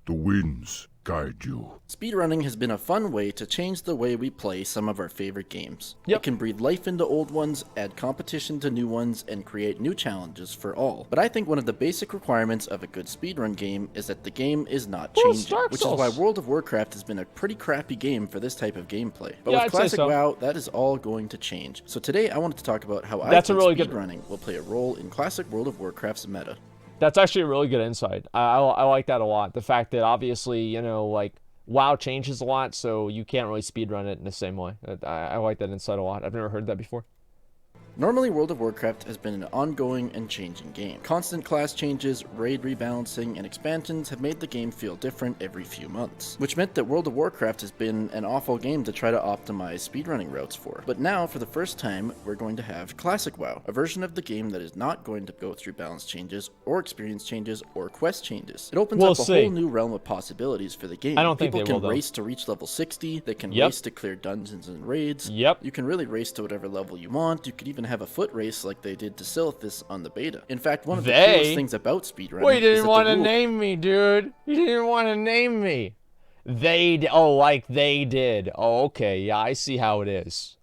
the winds guide you. Speedrunning has been a fun way to change the way we play some of our favorite games. Yep. It can breathe life into old ones, add competition to new ones, and create new challenges for all. But I think one of the basic requirements of a good speedrun game is that the game is not changing, which is why World of Warcraft has been a pretty crappy game for this type of gameplay. But with Classic WoW, that is all going to change. So today I wanted to talk about how I think speedrunning will play a role in Classic World of Warcraft's meta. That's actually a really good insight. I like that a lot. The fact that obviously, you know, like, WoW changes a lot, so you can't really speedrun it in the same way. I like that insight a lot. I've never heard that before. Normally, World of Warcraft has been an ongoing and changing game. Constant class changes, raid rebalancing, and expansions have made the game feel different every few months, which meant that World of Warcraft has been an awful game to try to optimize speedrunning routes for. But now, for the first time, we're going to have Classic WoW, a version of the game that is not going to go through balance changes, or experience changes, or quest changes. It opens up a whole new realm of possibilities for the game. I don't think People can race to reach level 60, they can race to clear dungeons and raids. You can really race to whatever level you want. You could even have a foot race like they did to Silithus on the beta. In fact, one of the coolest things about speedrunning Wait, you didn't want to name me, dude. You didn't want to name me. Oh, like they did. Oh, okay. Yeah, I see how it is.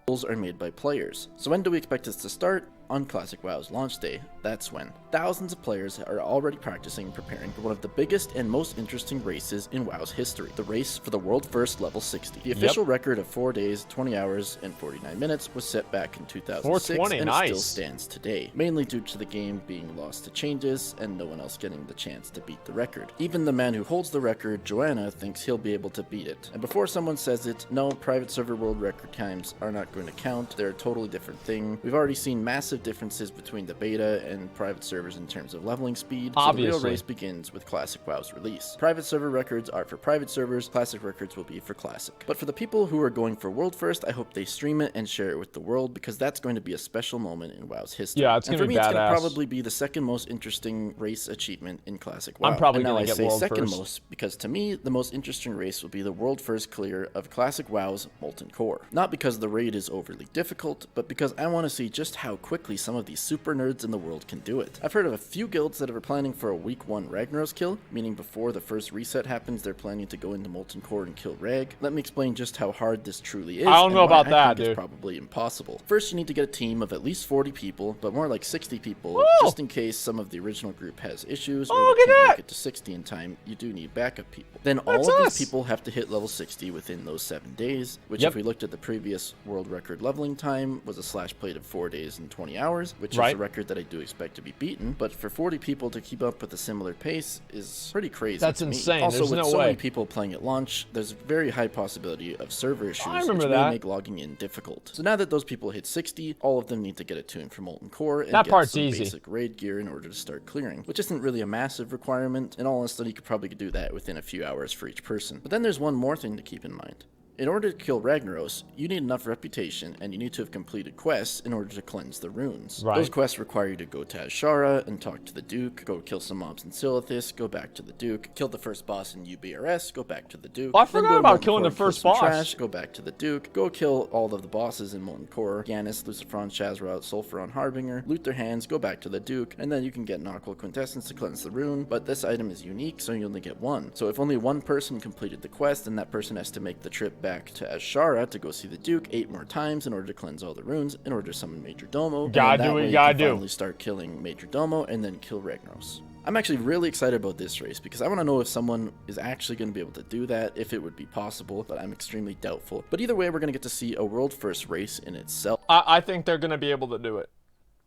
Rules are made by players. So when do we expect this to start? On Classic WoW's launch day, that's when. Thousands of players are already practicing and preparing for one of the biggest and most interesting races in WoW's history, the race for the world first level 60. The official record of 4 days, 20 hours, and 49 minutes was set back in 2006 and it still stands today, mainly due to the game being lost to changes and no one else getting the chance to beat the record. Even the man who holds the record, Joanna, thinks he'll be able to beat it. And before someone says it, no, private server world record times are not going to count. They're a totally different thing. We've already seen massive differences between the beta and private servers in terms of leveling speed, so the real race begins with Classic WoW's release. Private server records are for private servers, Classic records will be for Classic. But for the people who are going for World First, I hope they stream it and share it with the world, because that's going to be a special moment in WoW's history. Yeah, it's going to be badass. And for me, it's going to probably be the second most interesting race achievement in Classic WoW. I'm probably going to get World second First. Most because to me, the most interesting race will be the World First clear of Classic WoW's Molten Core. Not because the raid is overly difficult, but because I want to see just how quickly some of these super nerds in the world can do it. I've heard of a few guilds that are planning for a week 1 Ragnaros kill, meaning before the first reset happens, they're planning to go into Molten Core and kill Rag. Let me explain just how hard this truly is. I don't know about that, dude. It's probably impossible. First, you need to get a team of at least 40 people, but more like 60 people, just in case some of the original group has issues or you can't make it to 60 in time. You do need backup people. Then all of these people have to hit level 60 within those 7 days, which if we looked at the previous world record leveling time was a slash plate of 4 days and 20 hours, which is a record that I do expect to be beaten. But for 40 people to keep up with a similar pace is pretty crazy. That's insane. Also, there's with no so way. many people playing at launch, there's a very high possibility of server issues, which may make logging in difficult. So now that those people hit 60, all of them need to get a tune for Molten Core and get some basic raid gear in order to start clearing, which isn't really a massive requirement. In all honesty, you could probably do that within a few hours for each person. But then there's one more thing to keep in mind. In order to kill Ragnaros, you need enough reputation, and you need to have completed quests in order to cleanse the runes. Those quests require you to go to Azshara and talk to the Duke, go kill some mobs in Silithus, go back to the Duke, kill the first boss in UBRS, go back to the Duke. I forgot about killing the first boss. Trash, go back to the Duke, go kill all of the bosses in Molten Core, Yanis, Lucifron, Shazrot, Sulfuron, Harbinger, loot their hands, go back to the Duke, and then you can get Noctil Quintessence to cleanse the rune, but this item is unique, so you only get one. So if only one person completed the quest, then that person has to make the trip back to Azshara to go see the Duke 8 more times in order to cleanse all the runes, in order to summon Major Domo. Gotta do what you gotta do. Finally start killing Major Domo and then kill Ragnaros. I'm actually really excited about this race because I want to know if someone is actually going to be able to do that, if it would be possible, but I'm extremely doubtful. But either way, we're going to get to see a world first race in itself. I think they're going to be able to do it.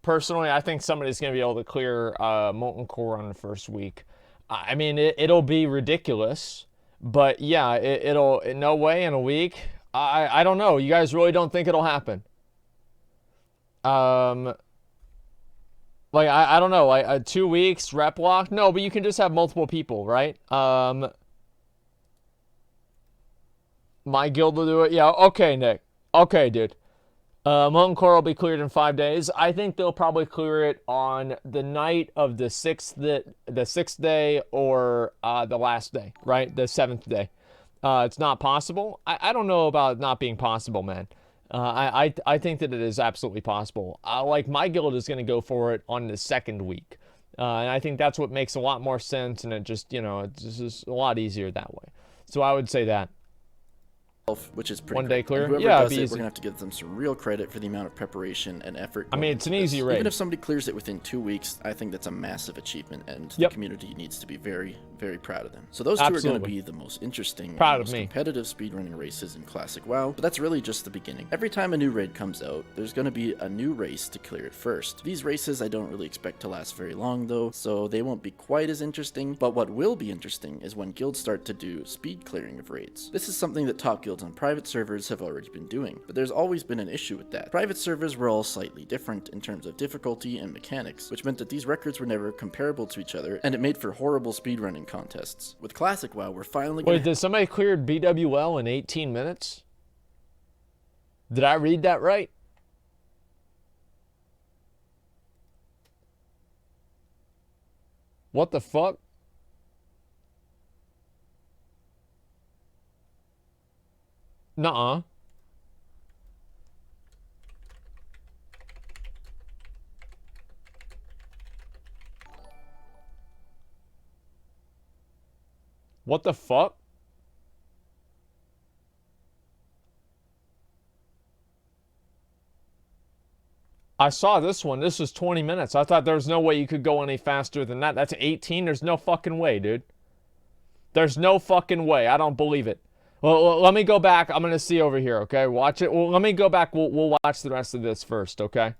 Personally, I think somebody's going to be able to clear Molten Core on the first week. I mean, it'll be ridiculous, but yeah, it'll in no way in a week. I don't know. You guys really don't think it'll happen? Like, I don't know. Like, 2 weeks, rep lock? No, but you can just have multiple people, right? My guild will do it? Yeah, okay, Nick. Okay, dude. Molten Core will be cleared in 5 days. I think they'll probably clear it on the night of the sixth day or the last day, right? The 7th day. It's not possible. I don't know about not being possible, man. I think that it is absolutely possible. Like, my guild is going to go for it on the 2nd week. And I think that's what makes a lot more sense, and it just, you know, it's just a lot easier that way. So I would say that. Which is pretty One day quick. clear? And whoever Yeah, does it'd be it, easy. we're gonna have to give them some real credit for the amount of preparation and effort. I mean, it's an easy raid. Even if somebody clears it within 2 weeks, I think that's a massive achievement, and the Yep. community needs to be very, very proud of them. So those two are going to be the most interesting, Proud and of most me. competitive speedrunning races in Classic WoW. But that's really just the beginning. Every time a new raid comes out, there's going to be a new race to clear it first. These races I don't really expect to last very long though, so they won't be quite as interesting. But what will be interesting is when guilds start to do speed clearing of raids. This is something that top guilds on private servers have already been doing, but there's always been an issue with that. Private servers were all slightly different in terms of difficulty and mechanics, which meant that these records were never comparable to each other, and it made for horrible speedrunning contests. With Classic WoW, we're finally Wait, did somebody clear BWL in 18 minutes? Did I read that right? What the fuck? Nuh-uh. What the fuck? I saw this one. This was 20 minutes. I thought there was no way you could go any faster than that. That's 18. There's no fucking way, dude. There's no fucking way. I don't believe it. Well, let me go back. I'm going to see over here, okay? Watch it. Well, let me go back. We'll watch the rest of this first, okay?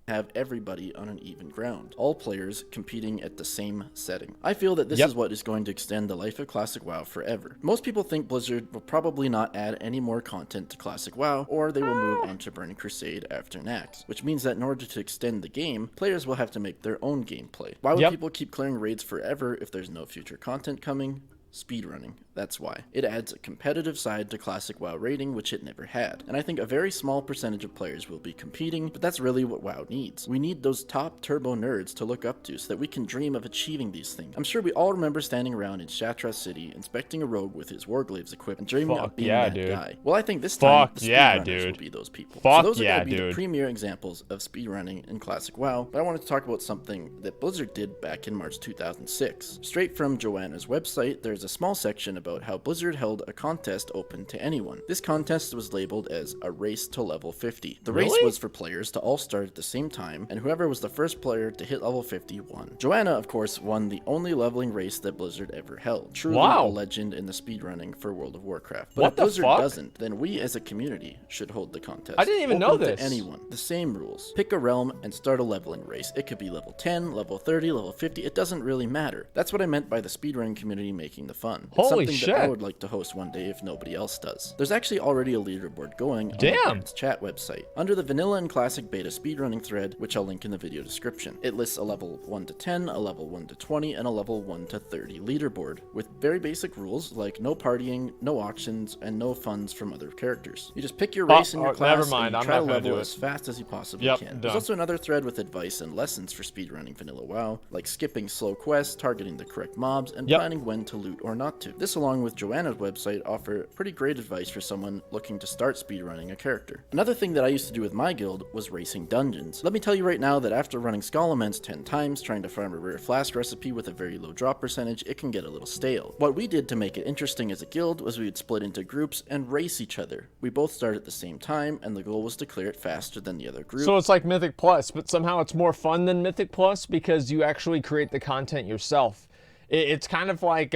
Have everybody on an even ground, all players competing at the same setting. I feel that this is what is going to extend the life of Classic WoW forever. Most people think Blizzard will probably not add any more content to Classic WoW, or they will move on to Burning Crusade after Naxx, which means that in order to extend the game, players will have to make their own gameplay. Why would people keep clearing raids forever if there's no future content coming? Speedrunning. That's why. It adds a competitive side to Classic WoW raiding, which it never had. And I think a very small percentage of players will be competing, but that's really what WoW needs. We need those top turbo nerds to look up to so that we can dream of achieving these things. I'm sure we all remember standing around in Shattrath City, inspecting a rogue with his Warglaves equipped and dreaming of being that guy. Well, I think this time, the speedrunners will be those people. So those are going to be the premier examples of speedrunning in Classic WoW, but I wanted to talk about something that Blizzard did back in March 2006. Straight from Joanna's website, there's a small section about how Blizzard held a contest open to anyone. This contest was labeled as a race to level 50. The race was for players to all start at the same time, and whoever was the first player to hit level 50 won. Joanna, of course, won the only leveling race that Blizzard ever held. Truly a legend in the speedrunning for World of Warcraft. But if Blizzard doesn't, then we as a community should hold the contest. I didn't even know this. To anyone. The same rules. Pick a realm and start a leveling race. It could be level 10, level 30, level 50. It doesn't really matter. That's what I meant by the speedrunning community making the fun. It's Holy something shit. that I would like to host one day if nobody else does. There's actually already a leaderboard going on the chat website. Under the vanilla and classic beta speedrunning thread, which I'll link in the video description. It lists a level 1 to 10, a level 1 to 20, and a level 1 to 30 leaderboard, with very basic rules like no partying, no auctions, and no funds from other characters. You just pick your race and your class, and you try to level as fast as you possibly can. There's also another thread with advice and lessons for speedrunning vanilla WoW, like skipping slow quests, targeting the correct mobs, and planning when to loot or not to. This, along with Joanna's website, offer pretty great advice for someone looking to start speedrunning a character. Another thing that I used to do with my guild was racing dungeons. Let me tell you right now that after running Skull-Immense 10 times, trying to farm a rare flask recipe with a very low drop percentage, it can get a little stale. What we did to make it interesting as a guild was we would split into groups and race each other. We both started at the same time, and the goal was to clear it faster than the other group. So it's like Mythic Plus, but somehow it's more fun than Mythic Plus because you actually create the content yourself. It's kind of like,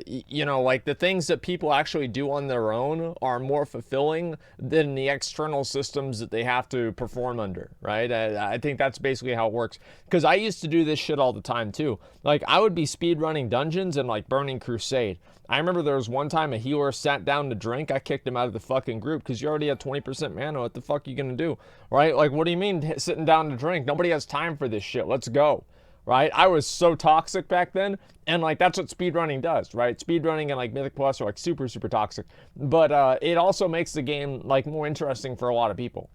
you know, like the things that people actually do on their own are more fulfilling than the external systems that they have to perform under, right? I think that's basically how it works. Because I used to do this shit all the time too. Like I would be speedrunning dungeons and like Burning Crusade. I remember there was one time a healer sat down to drink. I kicked him out of the fucking group because you already had 20% mana. What the fuck are you going to do, right? Like, what do you mean sitting down to drink? Nobody has time for this shit. Let's go. Right? I was so toxic back then, and like that's what speedrunning does, right? Speedrunning and like Mythic Plus are like super, super toxic. But it also makes the game like more interesting for a lot of people.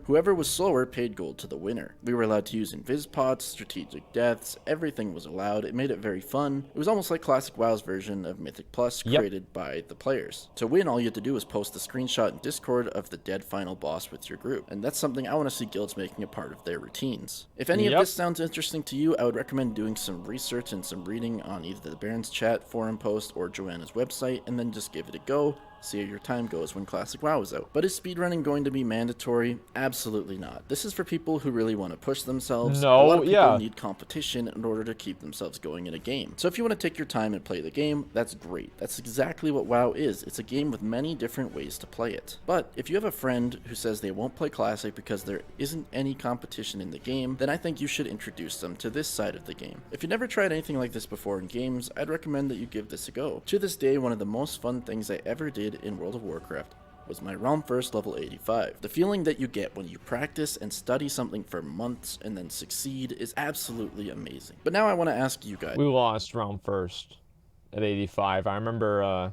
Whoever was slower paid gold to the winner. We were allowed to use invis pots, strategic deaths, everything was allowed. It made it very fun. It was almost like Classic WoW's version of Mythic Plus created by the players. To win, all you had to do was post a screenshot in Discord of the dead final boss with your group, and that's something I want to see guilds making a part of their routines. If any of this sounds interesting to you, I would recommend doing some research and some reading on either the Baron's chat, forum post, or Joanna's website, and then just give it a go. See how your time goes when Classic WoW is out. But is speedrunning going to be mandatory? Absolutely not. This is for people who really want to push themselves. A lot of people need competition in order to keep themselves going in a game. So if you want to take your time and play the game, that's great. That's exactly what WoW is. It's a game with many different ways to play it. But if you have a friend who says they won't play Classic because there isn't any competition in the game, then I think you should introduce them to this side of the game. If you never tried anything like this before in games, I'd recommend that you give this a go. To this day, one of the most fun things I ever did in World of Warcraft was my realm first level 85. The feeling that you get when you practice and study something for months and then succeed is absolutely amazing. But now I want to ask you guys. We lost realm first at 85. I remember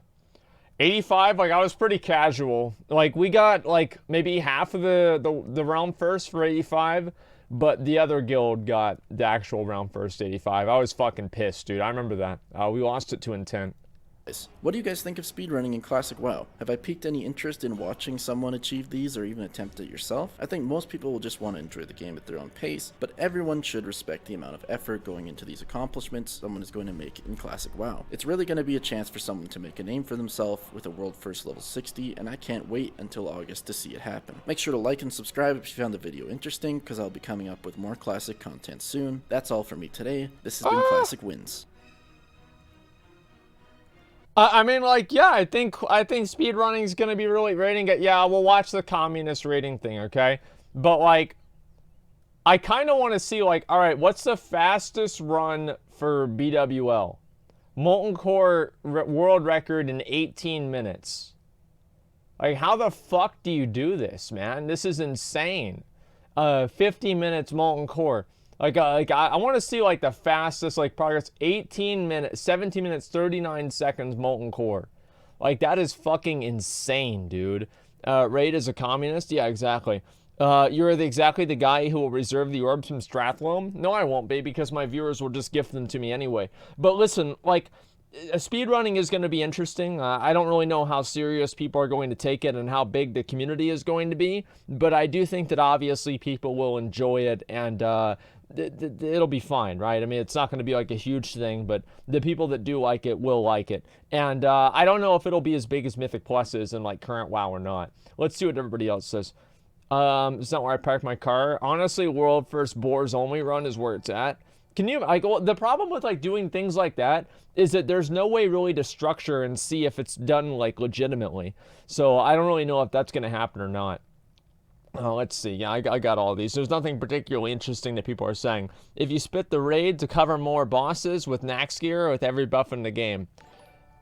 85, like I was pretty casual. Like we got like maybe half of the realm first for 85, but the other guild got the actual realm first 85. I was fucking pissed, dude. I remember that. We lost it to intent. What do you guys think of speedrunning in Classic WoW? Have I piqued any interest in watching someone achieve these or even attempt it yourself? I think most people will just want to enjoy the game at their own pace, but everyone should respect the amount of effort going into these accomplishments someone is going to make in Classic WoW. It's really going to be a chance for someone to make a name for themselves with a world first level 60, and I can't wait until August to see it happen. Make sure to like and subscribe if you found the video interesting, because I'll be coming up with more Classic content soon. That's all for me today. This has been Classic Wins. I mean, like, yeah, I think speedrunning is gonna be really rating it. Yeah, we'll watch the communist rating thing, okay? But like, I kind of want to see like, all right, what's the fastest run for BWL? Molten Core world record in 18 minutes. Like, how the fuck do you do this, man? This is insane. 50 minutes Molten Core. Like I want to see like the fastest like progress. 18 minutes, 17 minutes, 39 seconds Molten Core. Like that is fucking insane, dude. Raid as a communist? Yeah, exactly. You're exactly the guy who will reserve the orbs from Strathlome? No, I won't be, because my viewers will just gift them to me anyway. But listen, like, speedrunning is going to be interesting. I don't really know how serious people are going to take it and how big the community is going to be, but I do think that obviously people will enjoy it, and it'll be fine, right? I mean, it's not going to be like a huge thing, but the people that do like it will like it. And I don't know if it'll be as big as Mythic Plus is in like current WoW or not. Let's see what everybody else says. It's not where I parked my car. Honestly, world first boars only run is where it's at. Can you, like, well, the problem with like doing things like that is that there's no way really to structure and see if it's done like legitimately. So I don't really know if that's going to happen or not. Let's see. Yeah, I got all these. There's nothing particularly interesting that people are saying. If you split the raid to cover more bosses with Nax gear or with every buff in the game.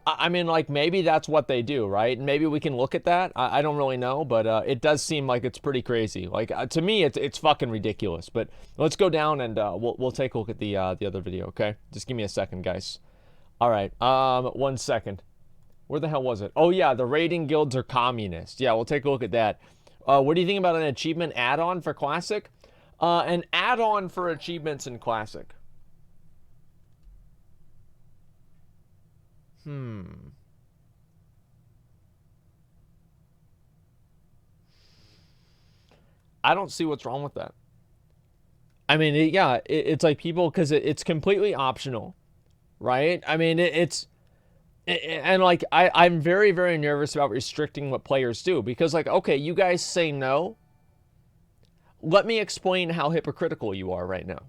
I mean, like, maybe that's what they do, right? Maybe we can look at that. I don't really know, but it does seem like it's pretty crazy. Like, to me, it's fucking ridiculous. But let's go down and we'll take a look at the other video, okay? Just give me a second, guys. All right, 1 second. Where the hell was it? Oh, yeah, the raiding guilds are communist. Yeah, we'll take a look at that. What do you think about an achievement add-on for Classic? An add-on for achievements in Classic. I don't see what's wrong with that. I mean, it's like people, because it's completely optional, right? I mean, and like, I'm very, very nervous about restricting what players do, because like, okay, you guys say no. Let me explain how hypocritical you are right now.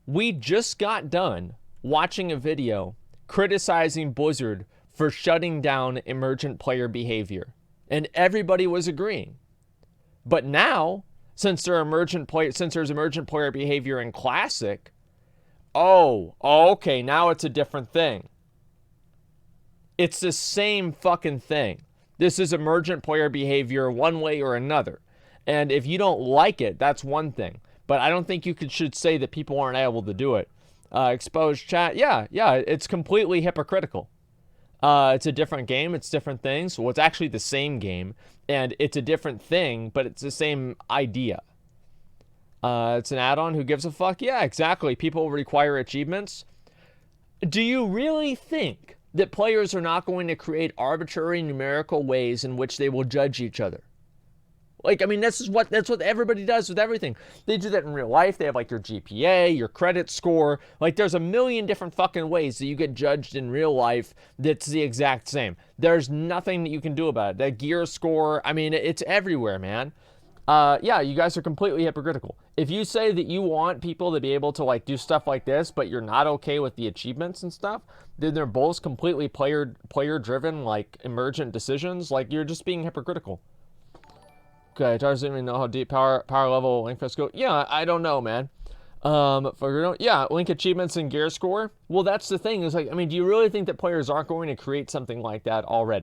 We just got done watching a video criticizing Blizzard for shutting down emergent player behavior, and everybody was agreeing. But now, since there's emergent player behavior in Classic, okay, now it's a different thing. It's the same fucking thing. This is emergent player behavior one way or another. And if you don't like it, that's one thing. But I don't think you should say that people aren't able to do it. Exposed chat, yeah, it's completely hypocritical. It's a different game. It's different things. Well, it's actually the same game, and it's a different thing, but it's the same idea. It's an add-on. Who gives a fuck? Yeah, exactly. People require achievements. Do you really think that players are not going to create arbitrary numerical ways in which they will judge each other? Like, I mean, that's what everybody does with everything. They do that in real life. They have like your GPA, your credit score. Like, there's a million different fucking ways that you get judged in real life that's the exact same. There's nothing that you can do about it. That gear score, I mean, it's everywhere, man. Yeah, you guys are completely hypocritical. If you say that you want people to be able to like do stuff like this, but you're not okay with the achievements and stuff, then they're both completely player driven, like emergent decisions. Like, you're just being hypocritical. Okay, doesn't even know how deep power level link fest go. Yeah, I don't know, man. Yeah, link achievements and gear score. Well, that's the thing. Is like, I mean, do you really think that players aren't going to create something like that already?